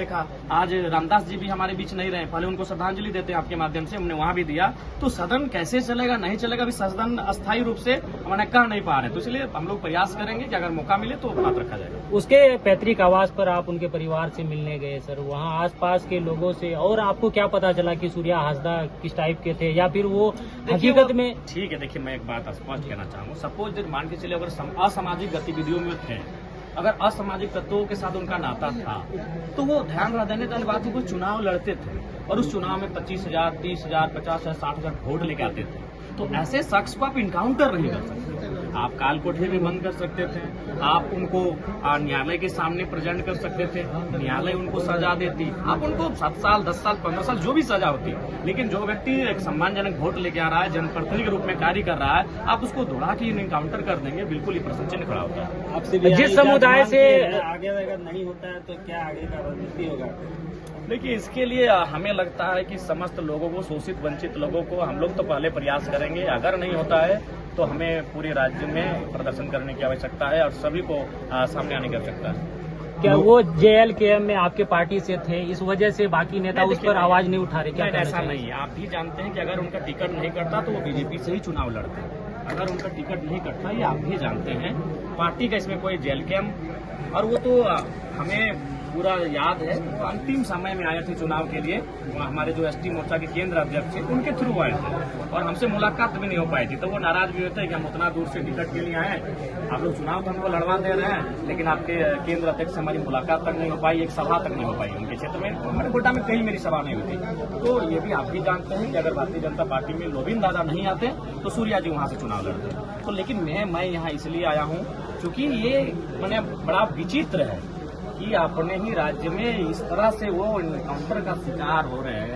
देखा आज रामदास जी भी हमारे बीच नहीं रहे, पहले उनको श्रद्धांजलि देते हैं आपके माध्यम से, हमने वहाँ भी दिया। तो सदन कैसे चलेगा, नहीं चलेगा, अभी सदन अस्थायी रूप से मैंने कह नहीं पा रहे, तो इसलिए हम लोग प्रयास करेंगे कि अगर मौका मिले तो बात रखा जाएगा। उसके पैतृक आवास पर आप उनके परिवार से मिलने गए सर, वहाँ आसपास के लोगों से, और आपको क्या पता चला कि सूर्या हासदा किस टाइप के थे, या फिर वो हकीकत में? ठीक है, देखिए मैं एक बात स्पष्ट कहना चाहूँगा। सपोज मान के चले अगर असामाजिक गतिविधियों में थे, अगर असामाजिक तत्वों के साथ उनका नाता था, तो वो ध्यान देने वाली बात है, वो चुनाव लड़ते थे और उस चुनाव में 25,000, 30,000, 50,000, 60,000 वोट लेके आते थे। तो ऐसे शख्स को आप इनकाउंटर नहीं कर सकते, आप काल कोठरी भी बंद कर सकते थे, आप उनको न्यायालय के सामने प्रेजेंट कर सकते थे, न्यायालय उनको सजा देती, आप उनको 7 साल, 10 साल, 15 साल जो भी सजा होती। लेकिन जो व्यक्ति एक सम्मानजनक वोट लेके आ रहा है, जनप्रतिनिधि के रूप में कार्य कर रहा है, आप उसको दौड़ा के इनकाउंटर कर देंगे, बिल्कुल ही प्रश्न चिन्ह खड़ा होता है। जिस समुदाय से आगे अगर नहीं होता है तो क्या आगे का रणनीति होगा? देखिए, इसके लिए हमें लगता है कि समस्त लोगों को, शोषित वंचित लोगों को हम लोग तो पहले प्रयास करेंगे, अगर नहीं होता है तो हमें पूरे राज्य में प्रदर्शन करने की आवश्यकता है और सभी को सामने आने की आवश्यकता है। क्या वो JLKM में आपके पार्टी से थे, इस वजह से बाकी नेता उस पर आवाज नहीं उठा रहे? क्या ऐसा नहीं है, आप भी जानते हैं कि अगर उनका टिकट नहीं कटता तो वो बीजेपी से ही चुनाव लड़ते। अगर उनका टिकट नहीं कटता, ये आप भी जानते हैं, पार्टी का इसमें कोई JLKM, और वो तो हमें पूरा याद है, तो अंतिम समय में आए थे चुनाव के लिए, हमारे जो ST मोर्चा के केंद्र अध्यक्ष थे उनके थ्रू आए थे और हमसे मुलाकात भी नहीं हो पाई थी। तो वो नाराज भी होते हैं कि हम उतना दूर से टिकट के लिए आए, आप लोग चुनाव तो हमको लड़वा दे रहे हैं, लेकिन आपके केंद्र अध्यक्ष से हमारी मुलाकात तक नहीं हो पाई, एक सभा तक नहीं हो पाई उनके क्षेत्र में। हमारे गोड्डा में कहीं मेरी सभा नहीं हुई। तो ये भी आप भी जानते हैं कि अगर भारतीय जनता पार्टी में लोबिन दादा नहीं आते तो सूर्या जी वहाँ से चुनाव लड़ते। तो लेकिन मैं यहाँ इसलिए आया हूँ क्योंकि ये मैंने बड़ा विचित्र है कि अपने ही राज्य में इस तरह से वो एनकाउंटर का शिकार हो रहे हैं।